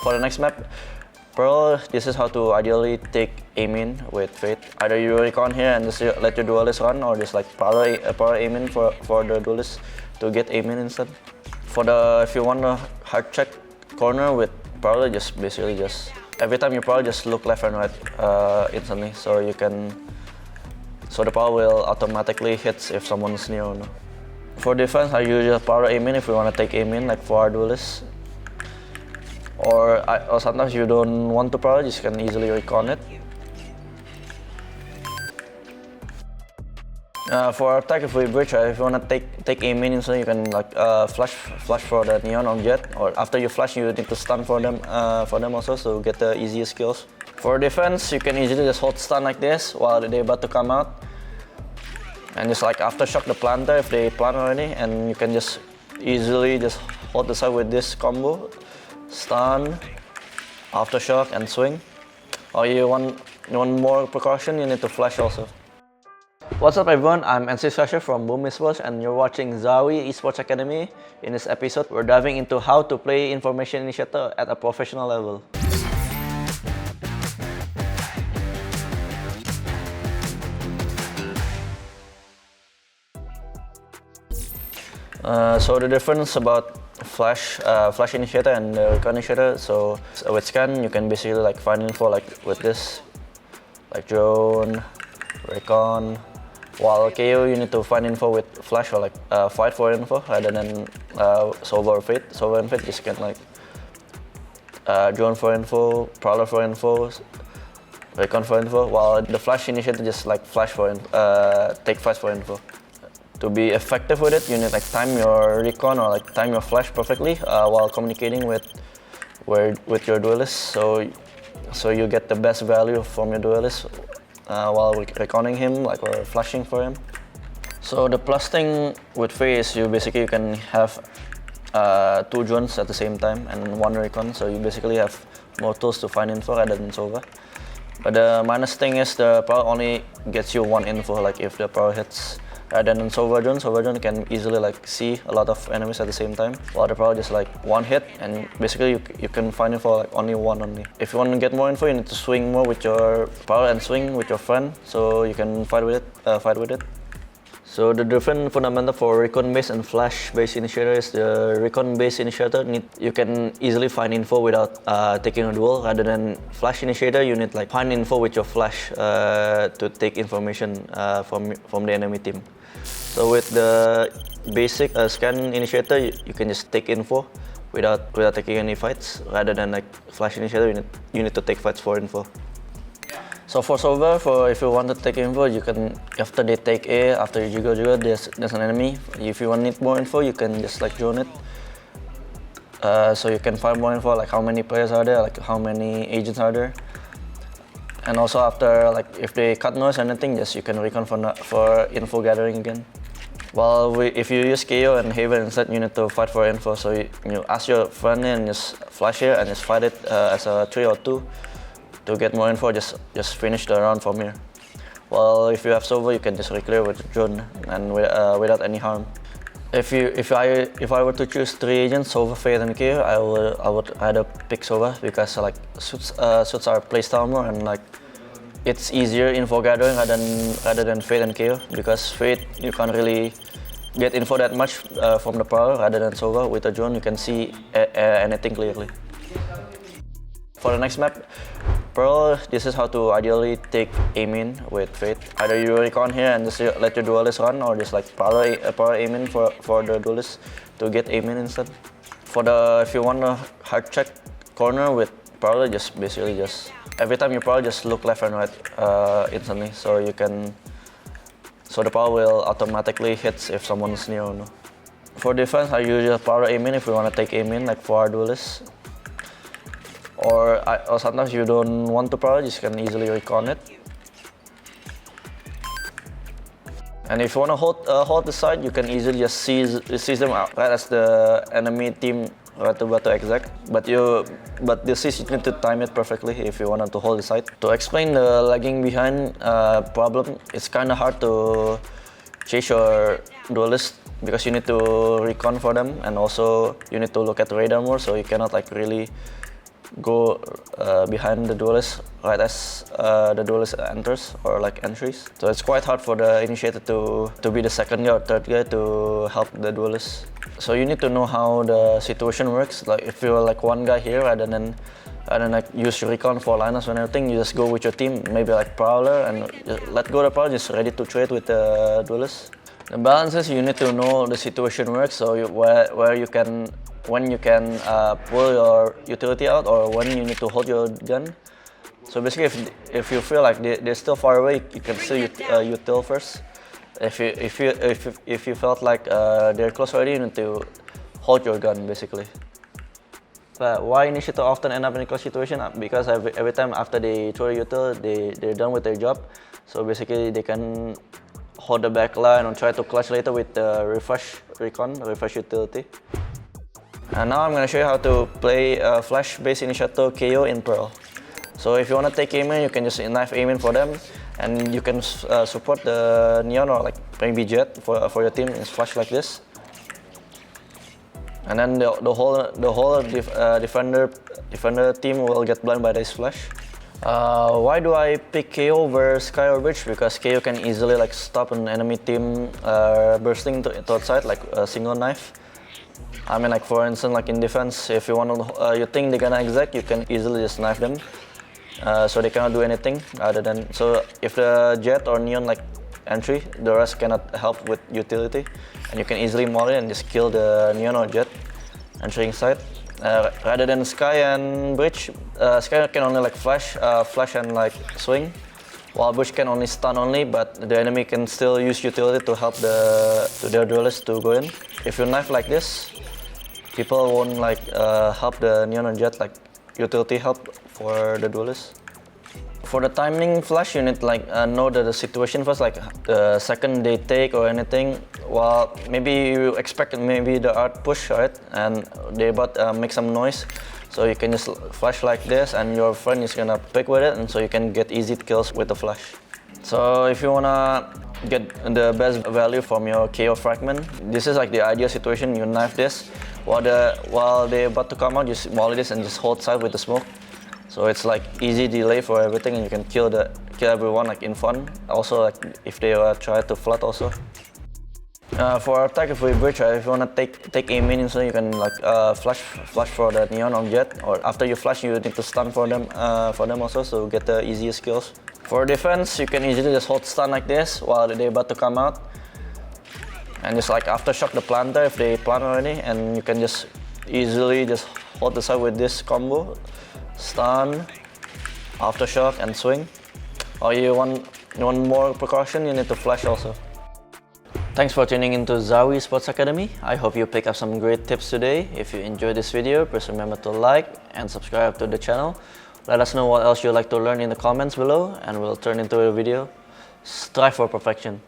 For the next map, Pearl, this is how to ideally take aim in with Fate. Either you Recon here and just let your duelist run, or just like power aim in for the duelist to get aim in instead. If you want a hard check corner with Pearl, just basically every time you Pearl, just look left and right instantly, so the power will automatically hit if someone's near or no. For defense, I usually power aim in if you want to take aim in, like for our duelists. Or sometimes you don't want to power, you can easily Recon it. For attack, if we bridge, if you want to take aim in, so you can like flash for the neon or jet, or after you flash, you need to stun for them also, so get the easiest kills. For defense, you can easily just hold stun like this while they're about to come out, and just like aftershock the planter if they plant already, and you can just easily just hold the side with this combo. Stun, aftershock, and swing. Or you want more precaution, you need to flash also. What's up everyone, I'm NC Sasha from Boom Esports and you're watching ZOWIE Esports Academy. In this episode, we're diving into how to play Information Initiator at a professional level. So the difference about Flash Initiator and Recon Initiator. So with Scan, you can basically like find info like with this, like drone, Recon. While KO, you need to find info with Flash or like fight for info rather than Sova or Fate. Sova and Fate just get like drone for info, Prowler for info, Recon for info. While the Flash Initiator just like flash for take fights for info. To be effective with it, you need like time your Recon or like time your Flash perfectly while communicating with your duelist, so you get the best value from your duelist while Reconning him, like or flashing for him. So the plus thing with Faye is you can have two drones at the same time and one Recon, so you basically have more tools to find info rather than Sova. But the minus thing is the power only gets you one info, like if the power hits. Rather than Sova drone can easily like see a lot of enemies at the same time, while the Power just like one hit, and basically you can find info like only one. If you want to get more info, you need to swing more with your Power and swing with your friend, so you can fight with it. So the different fundamental for Recon-based and Flash-based Initiator is the Recon-based Initiator you can easily find info without taking a duel. Rather than Flash Initiator, you need like find info with your Flash to take information from the enemy team. So with the basic Scan Initiator, you can just take info without taking any fights. Rather than like Flash Initiator, you need to take fights for info. So for Sova, if you want to take info, you can, after they take A, after you juggle, there's an enemy. If you need more info, you can just like drone it. So you can find more info, like how many players are there, like how many agents are there. And also after, like if they cut noise or anything, you can Recon for info gathering again. While if you use KO and Haven instead, you need to fight for info. So you ask your friend and just flash here and just fight it as a 3 or 2. To get more info, just finish the round from here. While if you have Sova, you can just reclear with the drone and without any harm. If I were to choose 3 agents, Sova, Fate, and KO, I would either pick Sova because like suits our playstyle more, and like it's easier info gathering rather than Fate and KO, because Fate you can't really get info that much from the Power. Rather than Sova, with a drone you can see anything clearly. For the next map, Pearl, this is how to ideally take aim in with Fate. Either you Recon here and just let your duelist run, or just like power aim in for the duelist to get aim in instead. If you want a hard check corner with Pearl, basically every time you Pearl, just look left and right instantly, so the power will automatically hit if someone's near or no. For defense, I usually power aim in if you want to take aim in, like for our duelists. Or sometimes you don't want to power, you can easily Recon it. And if you want to hold the side, you can easily just seize them out right as the enemy team about to exec. But the seize, you need to time it perfectly if you want to hold the side. To explain the lagging behind problem, it's kind of hard to chase your duelist because you need to Recon for them, and also you need to look at the radar more, so you cannot like really go behind the duelist right as the duelist enters or like entries. So it's quite hard for the initiator to be the second guy or third guy to help the duelist. So you need to know how the situation works. Like if you're like one guy here rather than like use Recon for lineups and everything, you just go with your team, maybe like Prowler, and let go the Prowler, just ready to trade with the duelist. The balance is you need to know the situation works, so when you can pull your utility out or when you need to hold your gun. So basically, if you feel like they're still far away, you can still util first. If you felt like they're close already, you need to hold your gun basically. But why Initiator often end up in a clutch situation? Because every time after they throw a util, they're done with their job. So basically they can hold the back line and try to clutch later with the refresh utility. And now I'm going to show you how to play flash-based Initiator KO in Pearl. So if you want to take aim in, you can just knife aim in for them, and you can support the Neon or like maybe Jet for your team in flash like this. And then the whole defender team will get blind by this flash. Why do I pick KO over Sky or Bridge? Because KO can easily like stop an enemy team bursting to outside like a single knife. I mean, like for instance, like in defense, if you you think they're gonna exec, you can easily just knife them, so they cannot do anything other than. So if the Jet or Neon like entry, the rest cannot help with utility, and you can easily molly and just kill the Neon or Jet entering side. Rather than Sky and Bridge, Sky can only like flash and like swing, while Bridge can only stun only, but the enemy can still use utility to help their duelist to go in. If you knife like this, people won't like help the Neon and Jet like utility help for the duelist. For the timing flash, you need like know the situation first, like the second they take or anything. Well, maybe you expect maybe the art push, right? And they about make some noise. So you can just flash like this and your friend is gonna pick with it, and so you can get easy kills with the flash. So if you wanna get the best value from your KO fragment, this is like the ideal situation. You knife this, while they're about to come out, just molly this and just hold side with the smoke. So it's like easy delay for everything, and you can kill everyone like in fun. Also like if they try to flood also. For attack, if we bridge, if you wanna take aim in, so you can like flash for the Neon or Jet, or after you flash, you need to stun for them also, so get the easiest kills. For defense, you can easily just hold stun like this while they're about to come out, and just like aftershock the planter if they plant already, and you can just easily just hold the side with this combo, stun, aftershock, and swing. Or you want more precaution, you need to flash also. Thanks for tuning into ZOWIE Sports Academy. I hope you pick up some great tips today. If you enjoyed this video, please remember to like and subscribe to the channel. Let us know what else you'd like to learn in the comments below, and we'll turn into a video. Strive for perfection.